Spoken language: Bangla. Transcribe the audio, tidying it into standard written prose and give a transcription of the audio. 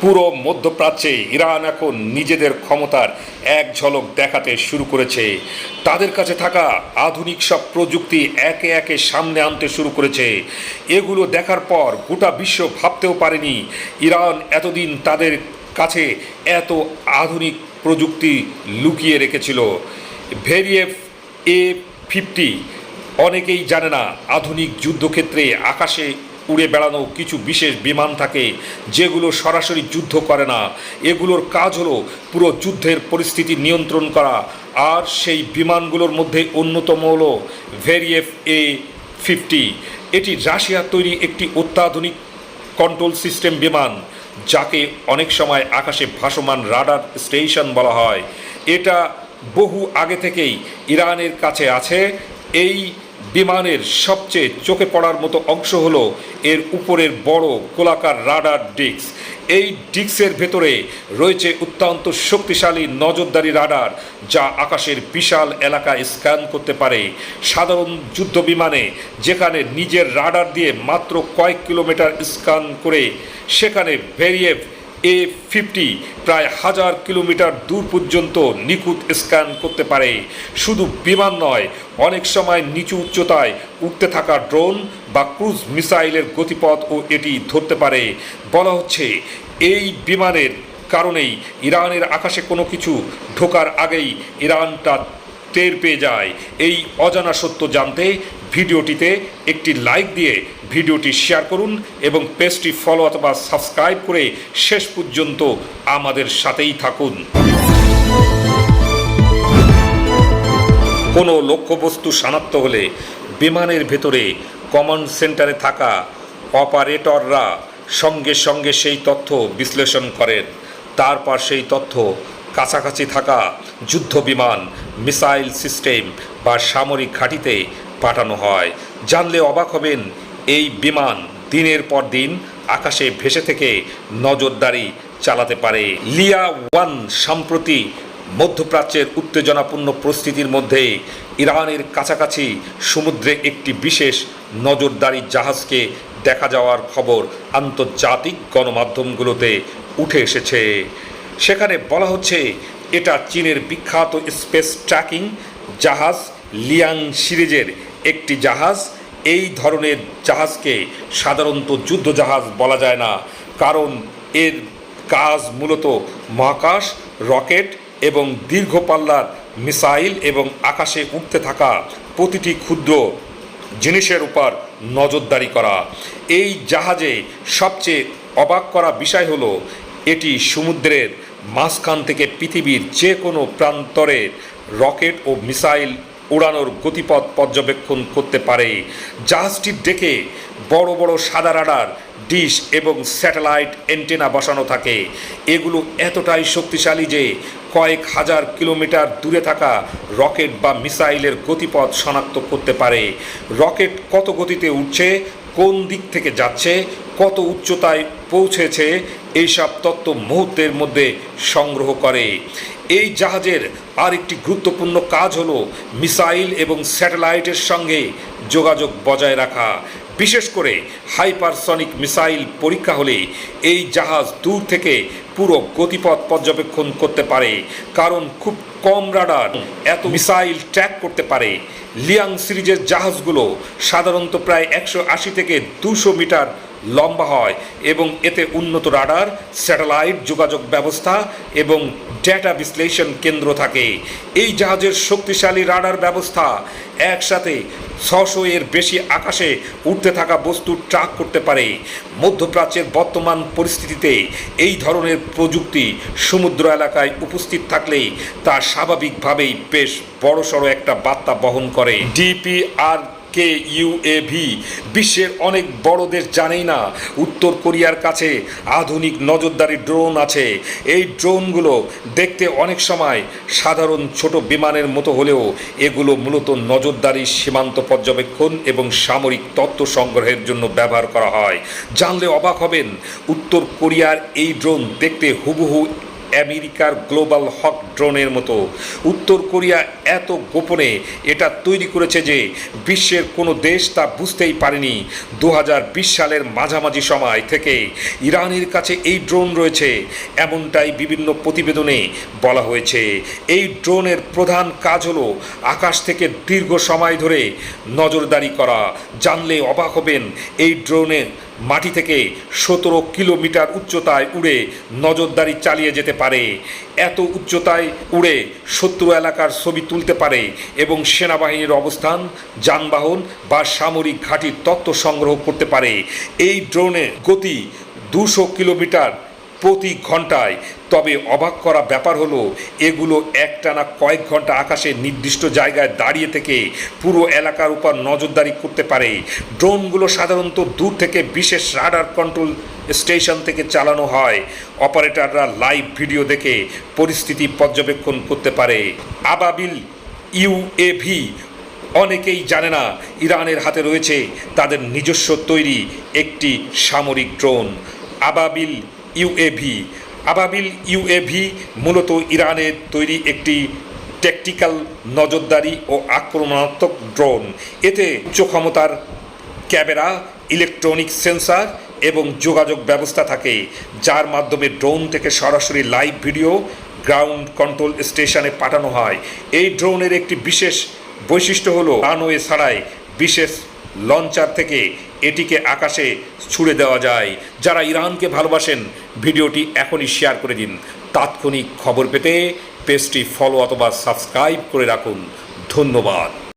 পুরো মধ্যপ্রাচ্যে ইরান এখন নিজেদের ক্ষমতার এক ঝলক দেখাতে শুরু করেছে। তাদের কাছে থাকা আধুনিক সব প্রযুক্তি একে একে সামনে আনতে শুরু করেছে। এগুলো দেখার পর গোটা বিশ্ব ভাবতেও পারেনি ইরান এতদিন তাদের কাছে এত আধুনিক প্রযুক্তি লুকিয়ে রেখেছিল। ভেরিয়েভ A-50 অনেকেই জানে না, আধুনিক যুদ্ধক্ষেত্রে আকাশে উড়ে বেড়ানো কিছু বিশেষ বিমান থাকে যেগুলো সরাসরি যুদ্ধ করে না। এগুলোর কাজ হলো পুরো যুদ্ধের পরিস্থিতি নিয়ন্ত্রণ করা। আর সেই বিমানগুলোর মধ্যে অন্যতম হলো ভেরিয়েভ A-50। এটি রাশিয়ার তৈরি একটি অত্যাধুনিক কন্ট্রোল সিস্টেম বিমান, যাকে অনেক সময় আকাশে ভাসমান রাডার স্টেশন বলা হয়। এটা বহু আগে থেকেই ইরানের কাছে আছে। এই বিমানের সবচেয়ে চোখে পড়ার মতো অংশ হলো এর উপরের বড় গোলাকার রাডার ডিস্ক। এই ডিস্কের ভেতরে রয়েছে অত্যন্ত শক্তিশালী নজরদারি রাডার, যা আকাশের বিশাল এলাকা স্ক্যান করতে পারে। সাধারণ যুদ্ধ বিমানে যেখানে নিজের রাডার দিয়ে মাত্র কয়েক কিলোমিটার স্ক্যান করে, সেখানে ভেরিয়েভ A-50 প্রায় 1000 কিলোমিটার দূর পর্যন্ত নিখুঁত স্ক্যান করতে পারে। শুধু বিমান নয়, অনেক সময় নিচু উচ্চতায় উঠতে থাকা ড্রোন বা ক্রুজ মিসাইলের গতিপথও এটি ধরতে পারে। বলা হচ্ছে এই বিমানের কারণেই ইরানের আকাশে কোনো কিছু ঢোকার আগেই ইরান তা টের পেয়ে যায়। এই অজানা সত্য জানতে ভিডিওটিতে একটি লাইক দিয়ে ভিডিওটি শেয়ার করুন এবং পেজটি ফলো অথবা সাবস্ক্রাইব করে শেষ পর্যন্ত আমাদের সাথেই থাকুন। কোনো লক্ষ্যবস্তু শনাক্ত হলে বিমানের ভেতরে কমান্ড সেন্টারে থাকা অপারেটররা সঙ্গে সঙ্গে সেই তথ্য বিশ্লেষণ করেন। তারপর সেই তথ্য কাছাকাছি থাকা যুদ্ধ বিমান, মিসাইল সিস্টেম বা সামরিক ঘাঁটিতে পাঠানো হয়। জানলে অবাক হবেন, এই বিমান দিনের পর দিন আকাশে ভেসে থেকে নজরদারি চালাতে পারে। লিয়া ওয়ান সম্প্রতি মধ্যপ্রাচ্যের উত্তেজনাপূর্ণ পরিস্থিতির মধ্যে ইরানের কাছাকাছি সমুদ্রে একটি বিশেষ নজরদারি জাহাজকে দেখা যাওয়ার খবর আন্তর্জাতিক গণমাধ্যমগুলোতে উঠে এসেছে। সেখানে বলা হচ্ছে এটা চীনের বিখ্যাত স্পেস ট্র্যাকিং জাহাজ লিয়াং সিরিজের একটি জাহাজ। এই ধরনের জাহাজকে সাধারণত যুদ্ধ জাহাজ বলা যায় না, কারণ এর কাজ মূলত মহাকাশ, রকেট এবং দীর্ঘ পাল্লার মিসাইল এবং আকাশে উঠতে থাকা প্রতিটি ক্ষুদ্র জিনিসের উপর নজরদারি করা। এই জাহাজে সবচেয়ে অবাক করা বিষয় হলো এটি সমুদ্রের মাঝখান থেকে পৃথিবীর যে কোনো প্রান্তরে রকেট ও মিসাইল উড়ানোর গতিপথ পর্যবেক্ষণ করতে পারে। জাহাজটির ডেকে বড় বড় সাদা রাডার ডিশ এবং স্যাটেলাইট অ্যান্টেনা বসানো থাকে। এগুলো এতটাই শক্তিশালী যে কয়েক হাজার কিলোমিটার দূরে থাকা রকেট বা মিসাইলের গতিপথ শনাক্ত করতে পারে। রকেট কত গতিতে উঠছে, কোন দিক থেকে যাচ্ছে, কত উচ্চতায় পৌঁছেছে, এইসব তথ্য মুহূর্তের মধ্যে সংগ্রহ করে। এই জাহাজের আরেকটি গুরুত্বপূর্ণ কাজ হলো মিসাইল এবং স্যাটেলাইটের সঙ্গে যোগাযোগ বজায় রাখা। বিশেষ করে হাইপারসনিক মিসাইল পরীক্ষা হলে এই জাহাজ দূর থেকে পুরো গতিপথ পর্যবেক্ষণ করতে পারে, কারণ খুব কম রাডার এত মিসাইল ট্র্যাক করতে পারে। লিয়াং সিরিজের জাহাজগুলো সাধারণত প্রায় 180 থেকে 200 মিটার লম্বা হয় এবং এতে উন্নত রাডার, স্যাটেলাইট যোগাযোগ ব্যবস্থা এবং ডেটা বিশ্লেষণ কেন্দ্র থাকে। এই জাহাজের শক্তিশালী রাডার ব্যবস্থা একসাথে 600 এর বেশি আকাশে উঠতে থাকা বস্তু ট্র্যাক করতে পারে। মধ্যপ্রাচ্যের বর্তমান পরিস্থিতিতে এই ধরনের প্রযুক্তি সমুদ্র এলাকায় উপস্থিত থাকলে তা স্বাভাবিকভাবেই বেশ বড়সড় একটা বার্তা বহন করে। DPRK-UAV বিশ্বের অনেক বড় দেশ জানেই না উত্তর কোরিয়ার কাছে আধুনিক নজরদারি ড্রোন আছে। এই ড্রোনগুলো দেখতে অনেক সময় সাধারণ ছোট বিমানের মতো হলেও এগুলো মূলত নজরদারি, সীমান্ত পর্যবেক্ষণ এবং সামরিক তথ্য সংগ্রহের জন্য ব্যবহার করা হয়। জানলে অবাক হবেন, উত্তর কোরিয়ার এই ড্রোন দেখতে হুবহু আমেরিকার গ্লোবাল হক ড্রোনের মতো। উত্তর কোরিয়া এত গোপনে এটা তৈরি করেছে যে বিশ্বের কোনো দেশ তা বুঝতেই পারেনি। 2020 সালের মাঝামাঝি সময় থেকে ইরানের কাছে এই ড্রোন রয়েছে, এমনটাই বিভিন্ন প্রতিবেদনে বলা হয়েছে। এই ড্রোনের প্রধান কাজ হলো আকাশ থেকে দীর্ঘ সময় ধরে নজরদারি করা। জানলে অবাক হবেন, এই ড্রোনের মাটি থেকে 17 কিলোমিটার উচ্চতায় উড়ে নজরদারি চালিয়ে যেতে পারে। এত উচ্চতায় উড়ে শত্রু এলাকার ছবি তুলতে পারে এবং সেনাবাহিনীর অবস্থান, যানবাহন বা সামরিক ঘাঁটির তথ্য সংগ্রহ করতে পারে। এই ড্রোনের গতি 200 কিলোমিটার প্রতি ঘন্টায়। তবে অবাক করা ব্যাপার হলো এগুলো একটানা কয়েক ঘন্টা আকাশে নির্দিষ্ট জায়গায় দাঁড়িয়ে থেকে পুরো এলাকার উপর নজরদারি করতে পারে। ড্রোনগুলো সাধারণত দূর থেকে বিশেষ রাডার কন্ট্রোল স্টেশন থেকে চালানো হয়। অপারেটররা লাইভ ভিডিও দেখে পরিস্থিতি পর্যবেক্ষণ করতে পারে। আবাবিল ইউএভি, অনেকেই জানে না ইরানের হাতে রয়েছে তাদের নিজস্ব তৈরি একটি সামরিক ড্রোন, আবাবিল ইউএভি। আবাবিল ইউএভি মূলত ইরানের তৈরি একটি ট্যাকটিক্যাল নজরদারি ও আক্রমণাত্মক ড্রোন। এতে উচ্চ ক্ষমতার ক্যামেরা, ইলেকট্রনিক সেন্সর এবং যোগাযোগ ব্যবস্থা থাকে, যার মাধ্যমে ড্রোন থেকে সরাসরি লাইভ ভিডিও গ্রাউন্ড কন্ট্রোল স্টেশনে পাঠানো হয়। এই ড্রোনের একটি বিশেষ বৈশিষ্ট্য হলো রানওয়ে ছাড়াই বিশেষ লঞ্চার থেকে এটিকে আকাশে ছুড়ে দেওয়া যায়। যারা ইরানকে ভালোবাসেন ভিডিওটি এখনই শেয়ার করে দিন। তাৎক্ষণিক খবর পেতে পেজটি ফলো অথবা সাবস্ক্রাইব করে রাখুন। ধন্যবাদ।